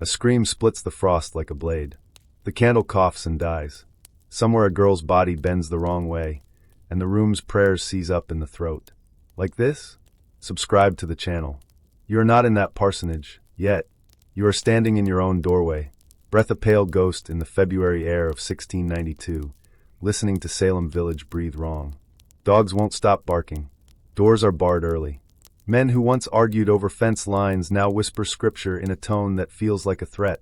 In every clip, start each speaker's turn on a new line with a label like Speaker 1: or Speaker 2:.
Speaker 1: A scream splits the frost like a blade. The candle coughs and dies. Somewhere a girl's body bends the wrong way, and the room's prayers seize up in the throat. Like this? Subscribe to the channel. You are not in that parsonage, yet. You are standing in your own doorway, breath a pale ghost in the February air of 1692, listening to Salem village breathe wrong. Dogs won't stop barking. Doors are barred early. Men who once argued over fence lines now whisper scripture in a tone that feels like a threat.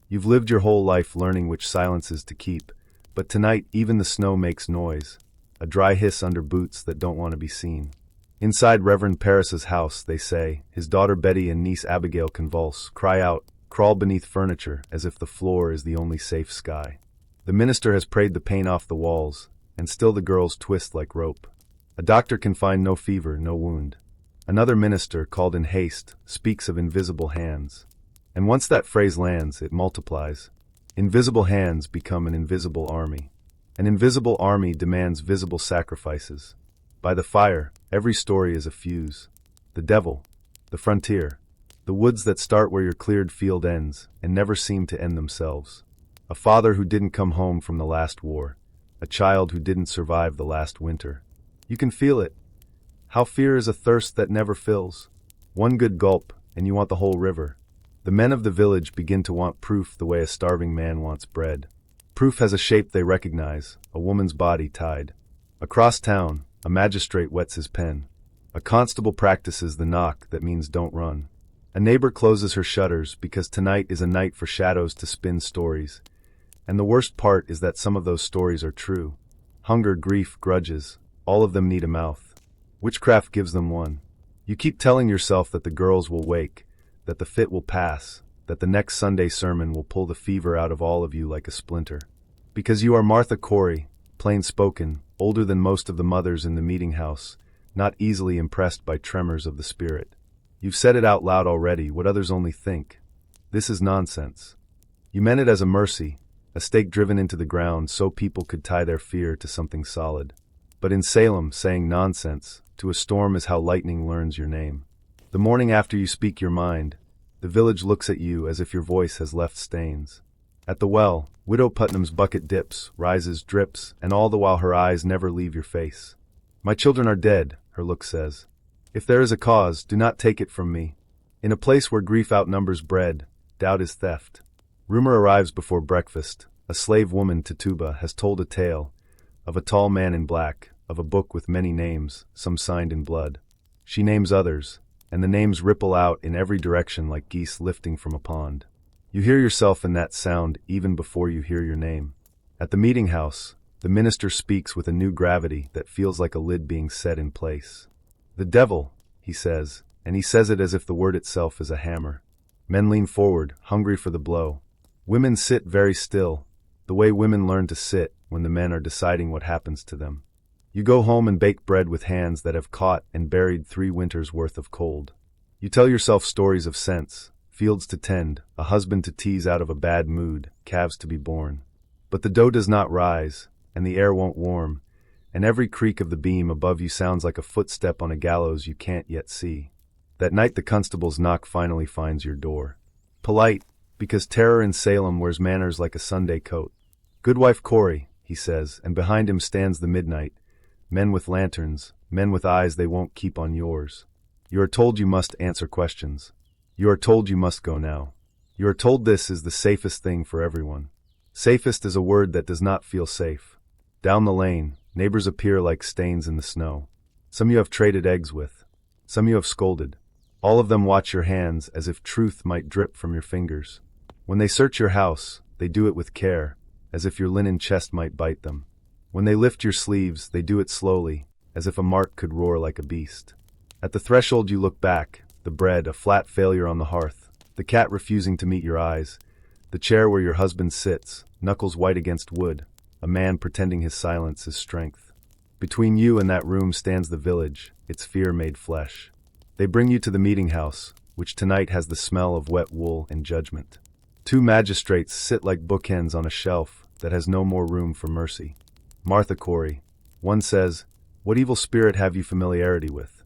Speaker 1: You've lived your whole life learning which silences to keep, but tonight even the snow makes noise, a dry hiss under boots that don't want to be seen. Inside Reverend Parris's house, they say, his daughter Betty and niece Abigail convulse, cry out, crawl beneath furniture as if the floor is the only safe sky. The minister has prayed the paint off the walls, and still the girls twist like rope. A doctor can find no fever, no wound. Another minister, called in haste, speaks of invisible hands. And once that phrase lands, it multiplies. Invisible hands become an invisible army. An invisible army demands visible sacrifices. By the fire, every story is a fuse. The devil, the frontier, the woods that start where your cleared field ends and never seem to end themselves. A father who didn't come home from the last war. A child who didn't survive the last winter. You can feel it. How fear is a thirst that never fills. One good gulp, and you want the whole river. The men of the village begin to want proof the way a starving man wants bread. Proof has a shape they recognize, a woman's body tied. Across town, a magistrate wets his pen. A constable practices the knock that means don't run. A neighbor closes her shutters because tonight is a night for shadows to spin stories. And the worst part is that some of those stories are true. Hunger, grief, grudges, all of them need a mouth. Witchcraft gives them one. You keep telling yourself that the girls will wake, that the fit will pass, that the next Sunday sermon will pull the fever out of all of you like a splinter. Because you are Martha Corey, plain-spoken, older than most of the mothers in the meeting house, not easily impressed by tremors of the spirit. You've said it out loud already, what others only think. This is nonsense. You meant it as a mercy, a stake driven into the ground so people could tie their fear to something solid. But in Salem, saying nonsense to a storm is how lightning learns your name. The morning after you speak your mind, the village looks at you as if your voice has left stains. At the well, Widow Putnam's bucket dips, rises, drips, and all the while her eyes never leave your face. My children are dead, her look says. If there is a cause, do not take it from me. In a place where grief outnumbers bread, doubt is theft. Rumor arrives before breakfast. A slave woman, Tituba, has told a tale of a tall man in black, of a book with many names, some signed in blood. She names others, and the names ripple out in every direction like geese lifting from a pond. You hear yourself in that sound even before you hear your name. At the meeting house, the minister speaks with a new gravity that feels like a lid being set in place. The devil, he says, and he says it as if the word itself is a hammer. Men lean forward, hungry for the blow. Women sit very still, the way women learn to sit when the men are deciding what happens to them. You go home and bake bread with hands that have caught and buried 3 winters' worth of cold. You tell yourself stories of sense, fields to tend, a husband to tease out of a bad mood, calves to be born. But the dough does not rise, and the air won't warm, and every creak of the beam above you sounds like a footstep on a gallows you can't yet see. That night the constable's knock finally finds your door. Polite, because terror in Salem wears manners like a Sunday coat. Goodwife Corey, he says, and behind him stands the midnight. Men with lanterns, men with eyes they won't keep on yours. You are told you must answer questions. You are told you must go now. You are told this is the safest thing for everyone. Safest is a word that does not feel safe. Down the lane, neighbors appear like stains in the snow. Some you have traded eggs with. Some you have scolded. All of them watch your hands as if truth might drip from your fingers. When they search your house, they do it with care, as if your linen chest might bite them. When they lift your sleeves, they do it slowly, as if a mark could roar like a beast. At the threshold you look back, the bread a flat failure on the hearth, the cat refusing to meet your eyes, the chair where your husband sits, knuckles white against wood, a man pretending his silence is strength. Between you and that room stands the village, its fear made flesh. They bring you to the meeting house, which tonight has the smell of wet wool and judgment. 2 magistrates sit like bookends on a shelf that has no more room for mercy. Martha Corey. One says, "What evil spirit have you familiarity with?"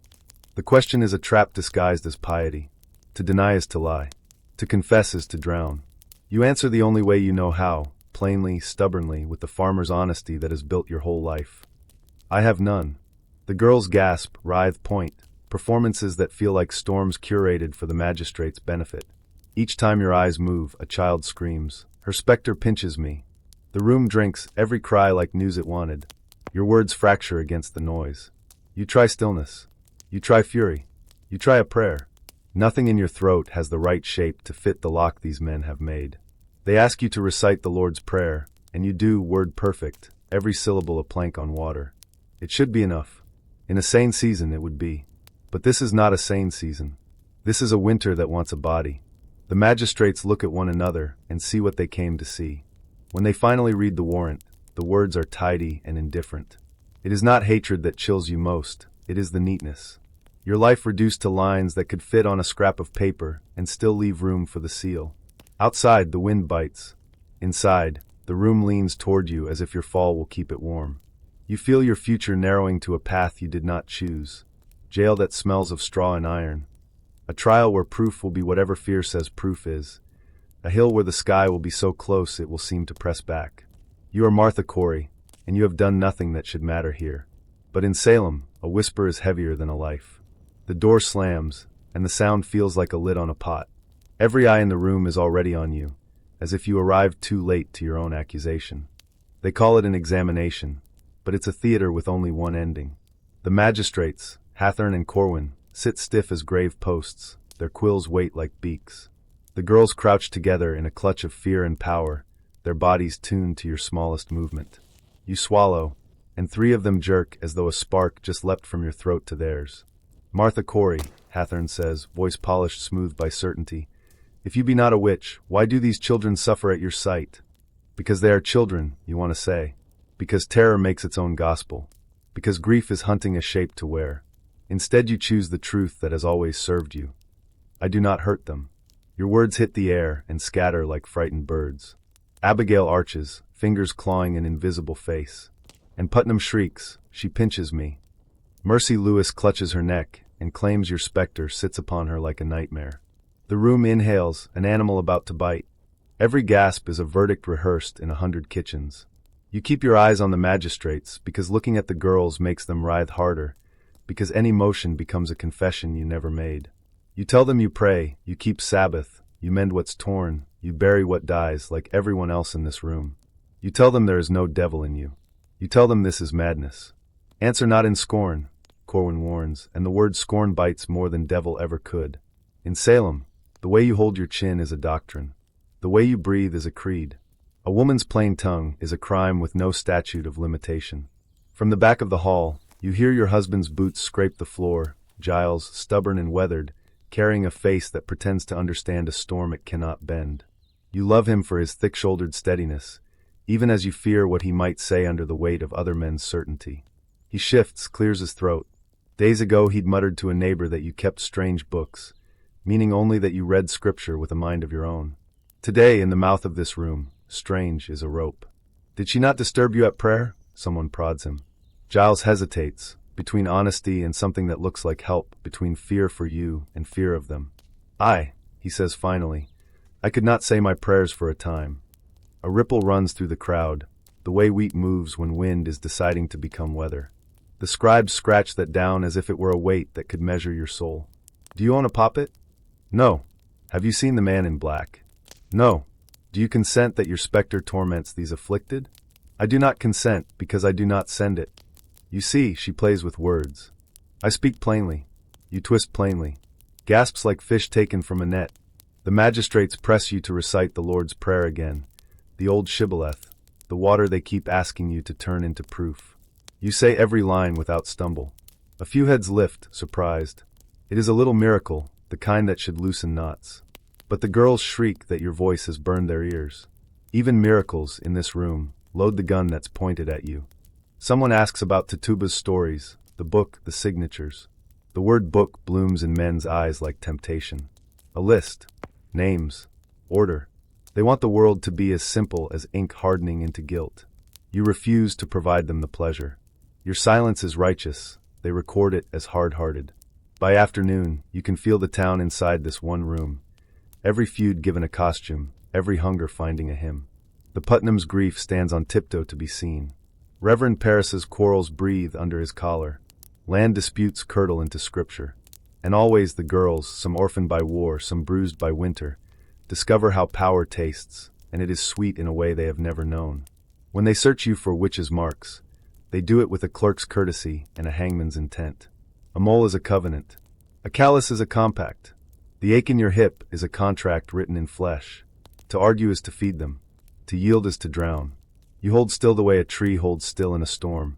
Speaker 1: The question is a trap disguised as piety. To deny is to lie. To To confess is to drown. You answer the only way you know how, plainly, stubbornly, with the farmer's honesty that has built your whole life. I have none. The girls gasp, writhe, point, performances that feel like storms curated for the magistrate's benefit. Each time your eyes move, a child screams. Her specter pinches me. The room drinks, every cry like news it wanted. Your words fracture against the noise. You try stillness. You try fury. You try a prayer. Nothing in your throat has the right shape to fit the lock these men have made. They ask you to recite the Lord's Prayer, and you do, word perfect, every syllable a plank on water. It should be enough. In a sane season it would be. But this is not a sane season. This is a winter that wants a body. The magistrates look at one another and see what they came to see. When they finally read the warrant, the words are tidy and indifferent. It is not hatred that chills you most, it is the neatness. Your life reduced to lines that could fit on a scrap of paper and still leave room for the seal. Outside, the wind bites. Inside, the room leans toward you as if your fall will keep it warm. You feel your future narrowing to a path you did not choose. Jail that smells of straw and iron. A trial where proof will be whatever fear says proof is. A hill where the sky will be so close it will seem to press back. You are Martha Corey, and you have done nothing that should matter here. But in Salem, a whisper is heavier than a life. The door slams, and the sound feels like a lid on a pot. Every eye in the room is already on you, as if you arrived too late to your own accusation. They call it an examination, but it's a theater with only one ending. The magistrates, Hathorne and Corwin, sit stiff as grave posts, their quills wait like beaks. The girls crouch together in a clutch of fear and power, their bodies tuned to your smallest movement. You swallow, and 3 of them jerk as though a spark just leapt from your throat to theirs. Martha Corey, Hathorne says, voice polished smooth by certainty, if you be not a witch, why do these children suffer at your sight? Because they are children, you want to say. Because terror makes its own gospel. Because grief is hunting a shape to wear. Instead you choose the truth that has always served you. I do not hurt them. Your words hit the air and scatter like frightened birds. Abigail arches, fingers clawing an invisible face. And Putnam shrieks, she pinches me. Mercy Lewis clutches her neck and claims your specter sits upon her like a nightmare. The room inhales, an animal about to bite. Every gasp is a verdict rehearsed in 100 kitchens. You keep your eyes on the magistrates because looking at the girls makes them writhe harder, because any motion becomes a confession you never made. You tell them you pray, you keep Sabbath, you mend what's torn, you bury what dies like everyone else in this room. You tell them there is no devil in you. You tell them this is madness. Answer not in scorn, Corwin warns, and the word scorn bites more than devil ever could. In Salem, the way you hold your chin is a doctrine. The way you breathe is a creed. A woman's plain tongue is a crime with no statute of limitation. From the back of the hall, you hear your husband's boots scrape the floor, Giles, stubborn and weathered, carrying a face that pretends to understand a storm it cannot bend. You love him for his thick-shouldered steadiness, even as you fear what he might say under the weight of other men's certainty. He shifts, clears his throat. Days ago he'd muttered to a neighbor that you kept strange books, meaning only that you read scripture with a mind of your own. Today, in the mouth of this room, strange is a rope. Did she not disturb you at prayer? Someone prods him. Giles hesitates, between honesty and something that looks like help, between fear for you and fear of them. He says finally, I could not say my prayers for a time. A ripple runs through the crowd, the way wheat moves when wind is deciding to become weather. The scribes scratch that down as if it were a weight that could measure your soul. Do you own a poppet? No. Have you seen the man in black? No. Do you consent that your specter torments these afflicted? I do not consent, because I do not send it. You see, she plays with words. I speak plainly. You twist plainly. Gasps like fish taken from a net. The magistrates press you to recite the Lord's Prayer again, the old shibboleth, the water they keep asking you to turn into proof. You say every line without stumble. A few heads lift, surprised. It is a little miracle, the kind that should loosen knots. But the girls shriek that your voice has burned their ears. Even miracles, in this room, load the gun that's pointed at you. Someone asks about Tituba's stories, the book, the signatures. The word book blooms in men's eyes like temptation. A list. Names. Order. They want the world to be as simple as ink hardening into gilt. You refuse to provide them the pleasure. Your silence is righteous. They record it as hard-hearted. By afternoon, you can feel the town inside this one room, every feud given a costume, every hunger finding a hymn. The Putnam's grief stands on tiptoe to be seen. Reverend Parris's quarrels breathe under his collar. Land disputes curdle into scripture. And always the girls, some orphaned by war, some bruised by winter, discover how power tastes, and it is sweet in a way they have never known. When they search you for witches' marks, they do it with a clerk's courtesy and a hangman's intent. A mole is a covenant. A callus is a compact. The ache in your hip is a contract written in flesh. To argue is to feed them. To yield is to drown. You hold still the way a tree holds still in a storm.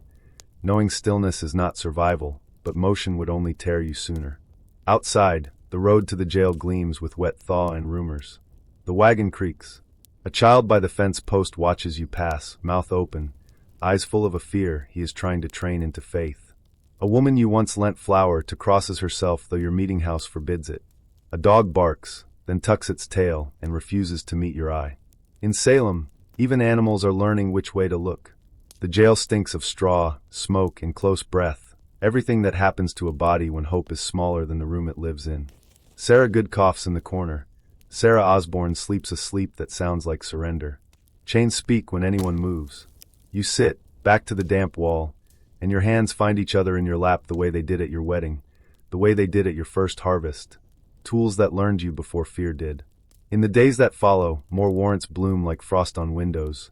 Speaker 1: Knowing stillness is not survival, but motion would only tear you sooner. Outside, the road to the jail gleams with wet thaw and rumors. The wagon creaks. A child by the fence post watches you pass, mouth open, eyes full of a fear he is trying to train into faith. A woman you once lent flour to crosses herself though your meeting house forbids it. A dog barks, then tucks its tail and refuses to meet your eye. In Salem, even animals are learning which way to look. The jail stinks of straw, smoke, and close breath, everything that happens to a body when hope is smaller than the room it lives in. Sarah Good coughs in the corner. Sarah Osborne sleeps a sleep that sounds like surrender. Chains speak when anyone moves. You sit, back to the damp wall, and your hands find each other in your lap the way they did at your wedding, the way they did at your first harvest. Tools that learned you before fear did. In the days that follow, more warrants bloom like frost on windows.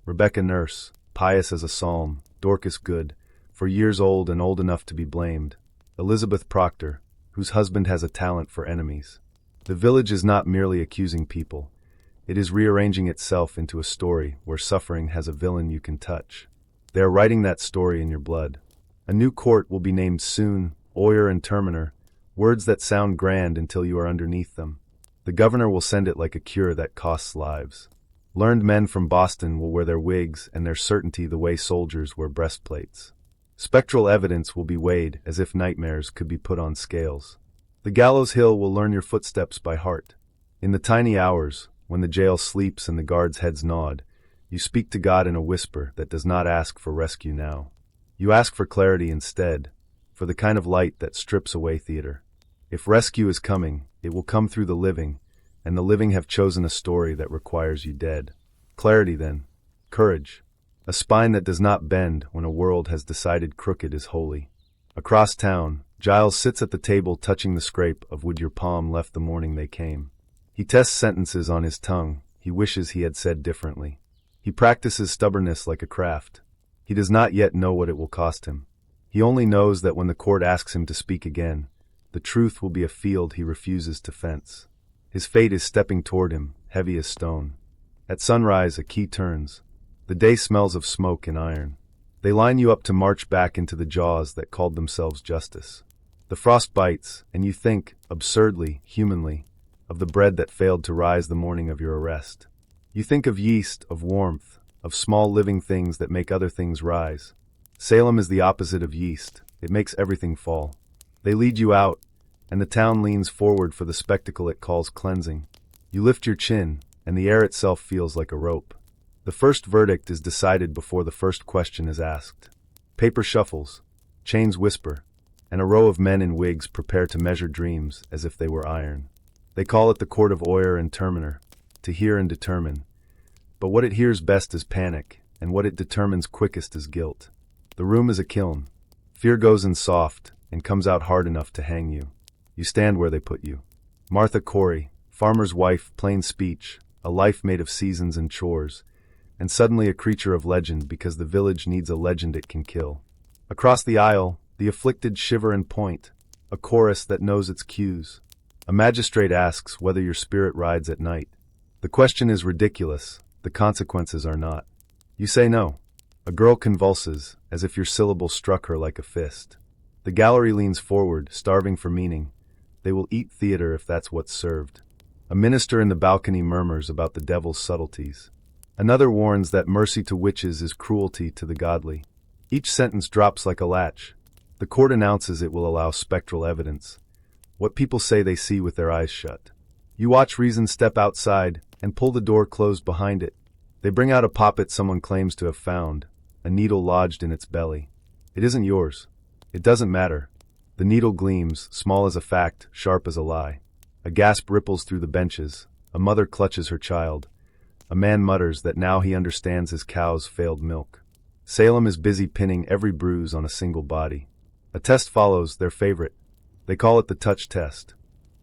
Speaker 1: Rebecca Nurse, pious as a psalm, Dorcas Good, for years old and old enough to be blamed. Elizabeth Proctor, whose husband has a talent for enemies. The village is not merely accusing people. It is rearranging itself into a story where suffering has a villain you can touch. They are writing that story in your blood. A new court will be named soon, Oyer and Terminer, words that sound grand until you are underneath them. The governor will send it like a cure that costs lives. Learned men from Boston will wear their wigs and their certainty the way soldiers wear breastplates. Spectral evidence will be weighed as if nightmares could be put on scales. The gallows hill will learn your footsteps by heart. In the tiny hours, when the jail sleeps and the guards' heads nod, you speak to God in a whisper that does not ask for rescue now. You ask for clarity instead, for the kind of light that strips away theater. If rescue is coming, it will come through the living, and the living have chosen a story that requires you dead. Clarity then. Courage. A spine that does not bend when a world has decided crooked is holy. Across town, Giles sits at the table touching the scrape of wood your palm left the morning they came. He tests sentences on his tongue he wishes he had said differently. He practices stubbornness like a craft. He does not yet know what it will cost him. He only knows that when the court asks him to speak again, the truth will be a field he refuses to fence. His fate is stepping toward him, heavy as stone. At sunrise, a key turns. The day smells of smoke and iron. They line you up to march back into the jaws that called themselves justice. The frost bites, and you think, absurdly, humanly, of the bread that failed to rise the morning of your arrest. You think of yeast, of warmth, of small living things that make other things rise. Salem is the opposite of yeast. It makes everything fall. They lead you out, and the town leans forward for the spectacle it calls cleansing. You lift your chin, and the air itself feels like a rope. The first verdict is decided before the first question is asked. Paper shuffles, chains whisper, and a row of men in wigs prepare to measure dreams as if they were iron. They call it the Court of Oyer and Terminer, to hear and determine. But what it hears best is panic, and what it determines quickest is guilt. The room is a kiln. Fear goes in soft, and comes out hard enough to hang you. You stand where they put you. Martha Corey, farmer's wife, plain speech, a life made of seasons and chores, and suddenly a creature of legend because the village needs a legend it can kill. Across the aisle, the afflicted shiver and point, a chorus that knows its cues. A magistrate asks whether your spirit rides at night. The question is ridiculous, the consequences are not. You say no. A girl convulses, as if your syllable struck her like a fist. The gallery leans forward, starving for meaning. They will eat theater if that's what's served. A minister in the balcony murmurs about the devil's subtleties. Another warns that mercy to witches is cruelty to the godly. Each sentence drops like a latch. The court announces it will allow spectral evidence. What people say they see with their eyes shut. You watch reason step outside and pull the door closed behind it. They bring out a poppet someone claims to have found, a needle lodged in its belly. It isn't yours. It doesn't matter. The needle gleams, small as a fact, sharp as a lie. A gasp ripples through the benches. A mother clutches her child. A man mutters that now he understands his cow's failed milk. Salem is busy pinning every bruise on a single body. A test follows, their favorite. They call it the touch test.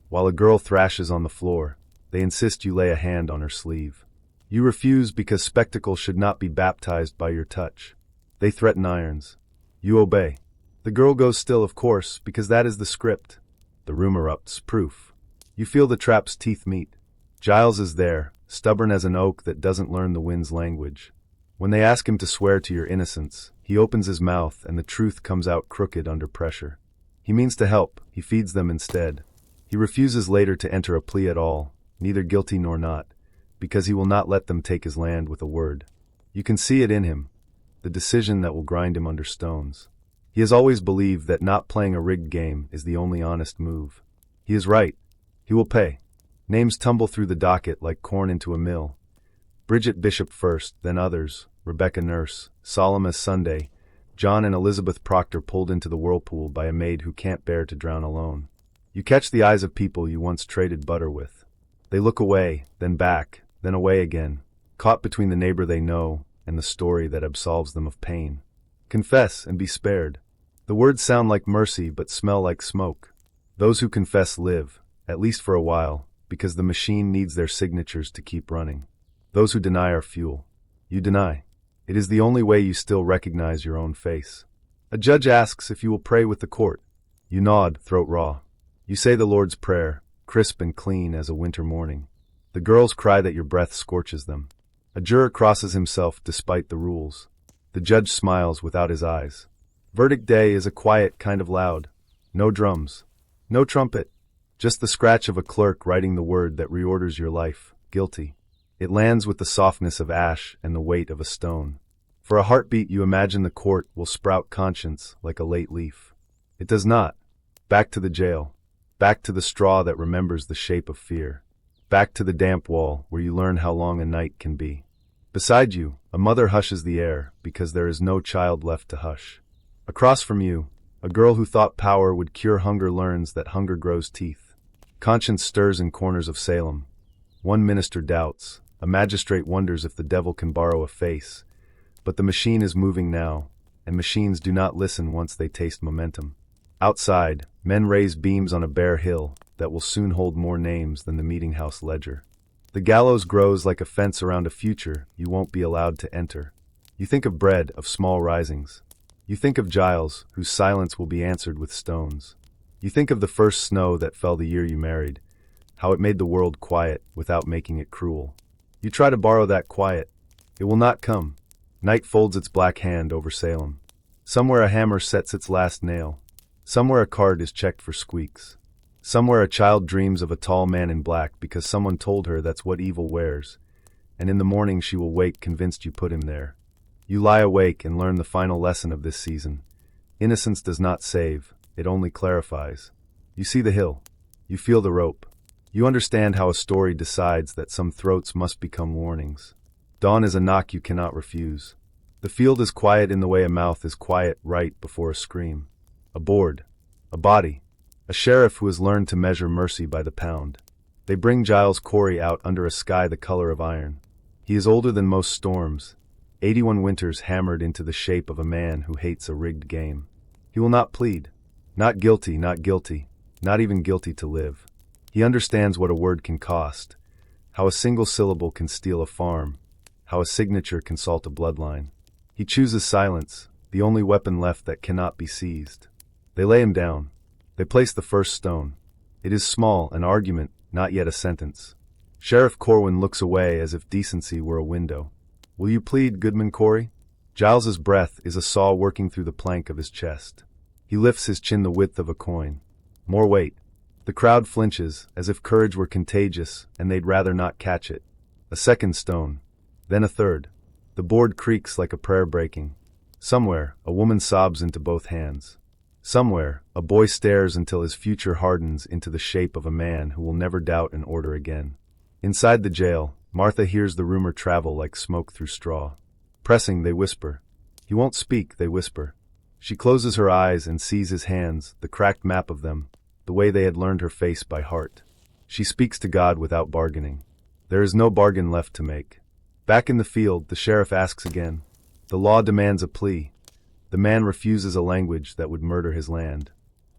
Speaker 1: While a girl thrashes on the floor, they insist you lay a hand on her sleeve. You refuse because spectacle should not be baptized by your touch. They threaten irons. You obey. The girl goes still, of course, because that is the script. The room erupts, proof. You feel the trap's teeth meet. Giles is there, stubborn as an oak that doesn't learn the wind's language. When they ask him to swear to your innocence, he opens his mouth and the truth comes out crooked under pressure. He means to help, he feeds them instead. He refuses later to enter a plea at all, neither guilty nor not, because he will not let them take his land with a word. You can see it in him, the decision that will grind him under stones. He has always believed that not playing a rigged game is the only honest move. He is right. He will pay. Names tumble through the docket like corn into a mill. Bridget Bishop first, then others, Rebecca Nurse, solemn as Sunday, John and Elizabeth Proctor pulled into the whirlpool by a maid who can't bear to drown alone. You catch the eyes of people you once traded butter with. They look away, then back, then away again, caught between the neighbor they know and the story that absolves them of pain. Confess and be spared. The words sound like mercy but smell like smoke. Those who confess live, at least for a while, because the machine needs their signatures to keep running. Those who deny are fuel. You deny. It is the only way you still recognize your own face. A judge asks if you will pray with the court. You nod, throat raw. You say the Lord's Prayer, crisp and clean as a winter morning. The girls cry that your breath scorches them. A juror crosses himself despite the rules. The judge smiles without his eyes. Verdict day is a quiet kind of loud. No drums. No trumpet. Just the scratch of a clerk writing the word that reorders your life. Guilty. It lands with the softness of ash and the weight of a stone. For a heartbeat you imagine the court will sprout conscience like a late leaf. It does not. Back to the jail. Back to the straw that remembers the shape of fear. Back to the damp wall where you learn how long a night can be. Beside you, a mother hushes the air because there is no child left to hush. Across from you, a girl who thought power would cure hunger learns that hunger grows teeth. Conscience stirs in corners of Salem. One minister doubts. A magistrate wonders if the devil can borrow a face. But the machine is moving now, and machines do not listen once they taste momentum. Outside, men raise beams on a bare hill that will soon hold more names than the meeting house ledger. The gallows grows like a fence around a future you won't be allowed to enter. You think of bread, of small risings. You think of Giles, whose silence will be answered with stones. You think of the first snow that fell the year you married, how it made the world quiet without making it cruel. You try to borrow that quiet. It will not come. Night folds its black hand over Salem. Somewhere a hammer sets its last nail. Somewhere a card is checked for squeaks. Somewhere a child dreams of a tall man in black because someone told her that's what evil wears. And in the morning she will wake convinced you put him there. You lie awake and learn the final lesson of this season. Innocence does not save, it only clarifies. You see the hill. You feel the rope. You understand how a story decides that some throats must become warnings. Dawn is a knock you cannot refuse. The field is quiet in the way a mouth is quiet right before a scream. A board. A body. A sheriff who has learned to measure mercy by the pound. They bring Giles Corey out under a sky the color of iron. He is older than most storms. 81 winters hammered into the shape of a man who hates a rigged game. He will not plead. Not guilty, not guilty. Not even guilty to live. He understands what a word can cost. How a single syllable can steal a farm. How a signature can salt a bloodline. He chooses silence, the only weapon left that cannot be seized. They lay him down. They place the first stone. It is small, an argument, not yet a sentence. Sheriff Corwin looks away as if decency were a window. Will you plead, Goodman Corey? Giles's breath is a saw working through the plank of his chest. He lifts his chin the width of a coin. More weight. The crowd flinches, as if courage were contagious, and they'd rather not catch it. A second stone. Then a third. The board creaks like a prayer breaking. Somewhere, a woman sobs into both hands. Somewhere, a boy stares until his future hardens into the shape of a man who will never doubt an order again. Inside the jail, Martha hears the rumor travel like smoke through straw. Pressing, they whisper. He won't speak, they whisper. She closes her eyes and sees his hands, the cracked map of them, the way they had learned her face by heart. She speaks to God without bargaining. There is no bargain left to make. Back in the field, the sheriff asks again. The law demands a plea. The man refuses a language that would murder his land.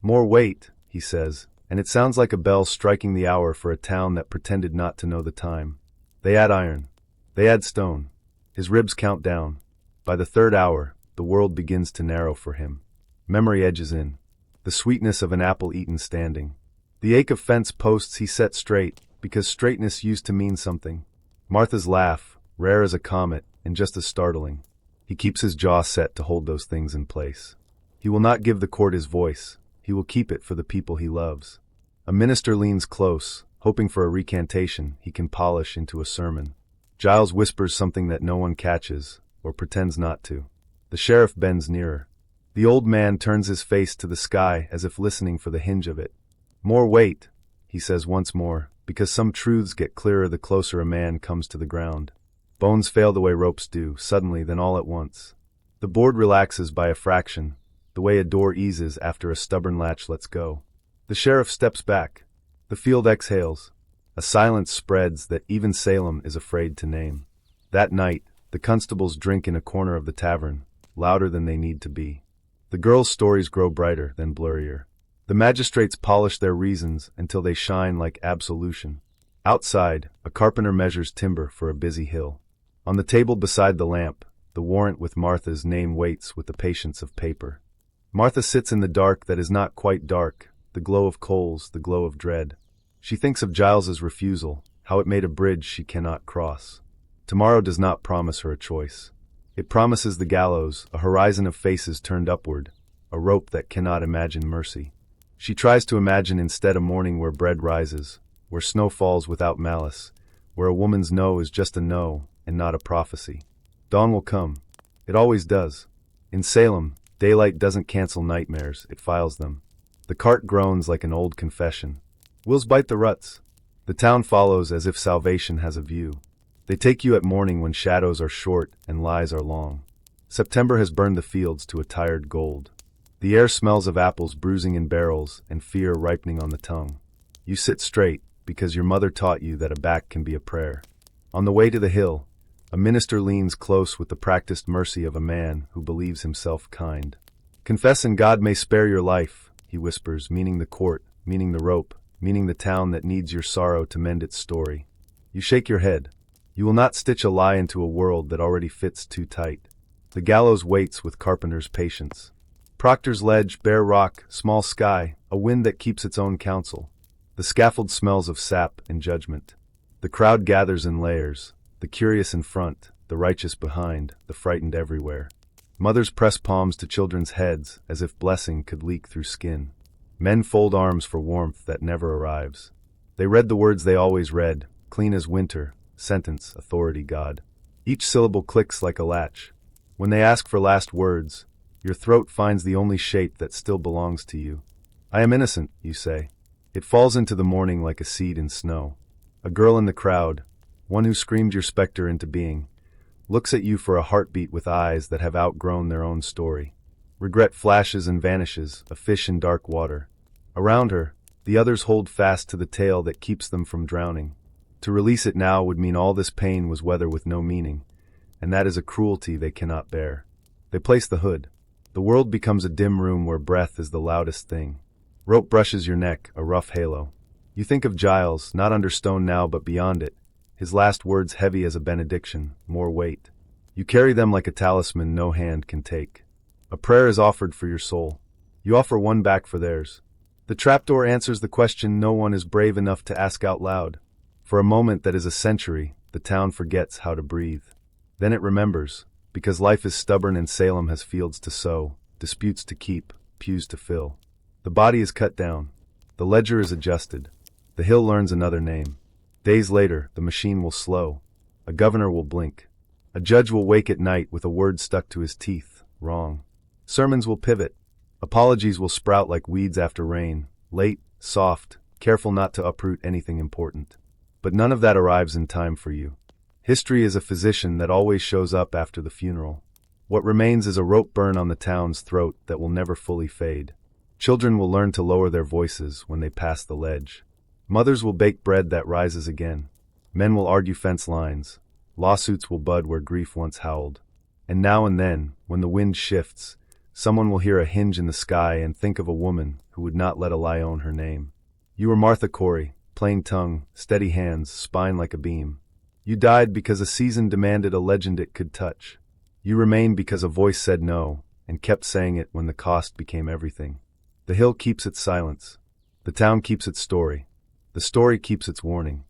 Speaker 1: More weight, he says, and it sounds like a bell striking the hour for a town that pretended not to know the time. They add iron. They add stone. His ribs count down. By the third hour, the world begins to narrow for him. Memory edges in. The sweetness of an apple eaten standing. The ache of fence posts he set straight, because straightness used to mean something. Martha's laugh, rare as a comet, and just as startling. He keeps his jaw set to hold those things in place. He will not give the court his voice. He will keep it for the people he loves. A minister leans close, hoping for a recantation he can polish into a sermon. Giles whispers something that no one catches, or pretends not to. The sheriff bends nearer. The old man turns his face to the sky as if listening for the hinge of it. More weight, he says once more, because some truths get clearer the closer a man comes to the ground. Bones fail the way ropes do, suddenly, then all at once. The board relaxes by a fraction, the way a door eases after a stubborn latch lets go. The sheriff steps back. The field exhales. A silence spreads that even Salem is afraid to name. That night, the constables drink in a corner of the tavern, louder than they need to be. The girls' stories grow brighter, then blurrier. The magistrates polish their reasons until they shine like absolution. Outside, a carpenter measures timber for a busy hill. On the table beside the lamp, the warrant with Martha's name waits with the patience of paper. Martha sits in the dark that is not quite dark, the glow of coals, the glow of dread. She thinks of Giles's refusal, how it made a bridge she cannot cross. Tomorrow does not promise her a choice. It promises the gallows, a horizon of faces turned upward, a rope that cannot imagine mercy. She tries to imagine instead a morning where bread rises, where snow falls without malice, where a woman's no is just a no and not a prophecy. Dawn will come. It always does. In Salem, daylight doesn't cancel nightmares, it files them. The cart groans like an old confession. Wills bite the ruts. The town follows as if salvation has a view. They take you at morning when shadows are short and lies are long. September has burned the fields to a tired gold. The air smells of apples bruising in barrels and fear ripening on the tongue. You sit straight because your mother taught you that a back can be a prayer. On the way to the hill, a minister leans close with the practiced mercy of a man who believes himself kind. Confess and God may spare your life, he whispers, meaning the court, meaning the rope, meaning the town that needs your sorrow to mend its story. You shake your head. You will not stitch a lie into a world that already fits too tight. The gallows waits with carpenter's patience. Proctor's ledge, bare rock, small sky, a wind that keeps its own counsel. The scaffold smells of sap and judgment. The crowd gathers in layers, the curious in front, the righteous behind, the frightened everywhere. Mothers press palms to children's heads as if blessing could leak through skin. Men fold arms for warmth that never arrives. They read the words they always read, clean as winter, sentence, authority, God. Each syllable clicks like a latch. When they ask for last words, your throat finds the only shape that still belongs to you. I am innocent, you say. It falls into the morning like a seed in snow. A girl in the crowd, one who screamed your specter into being, looks at you for a heartbeat with eyes that have outgrown their own story. Regret flashes and vanishes, a fish in dark water. Around her, the others hold fast to the tail that keeps them from drowning. To release it now would mean all this pain was weather with no meaning, and that is a cruelty they cannot bear. They place the hood. The world becomes a dim room where breath is the loudest thing. Rope brushes your neck, a rough halo. You think of Giles, not under stone now but beyond it, his last words heavy as a benediction, more weight. You carry them like a talisman no hand can take. A prayer is offered for your soul. You offer one back for theirs. The trapdoor answers the question no one is brave enough to ask out loud. For a moment that is a century, the town forgets how to breathe. Then it remembers, because life is stubborn and Salem has fields to sow, disputes to keep, pews to fill. The body is cut down. The ledger is adjusted. The hill learns another name. Days later, the machine will slow. A governor will blink. A judge will wake at night with a word stuck to his teeth, wrong. Sermons will pivot. Apologies will sprout like weeds after rain, late, soft, careful not to uproot anything important. But none of that arrives in time for you. History is a physician that always shows up after the funeral. What remains is a rope burn on the town's throat that will never fully fade. Children will learn to lower their voices when they pass the ledge. Mothers will bake bread that rises again. Men will argue fence lines. Lawsuits will bud where grief once howled. And now and then, when the wind shifts, someone will hear a hinge in the sky and think of a woman who would not let a lie own her name. You were Martha Corey, plain tongue, steady hands, spine like a beam. You died because a season demanded a legend it could touch. You remained because a voice said no, and kept saying it when the cost became everything. The hill keeps its silence. The town keeps its story. The story keeps its warning.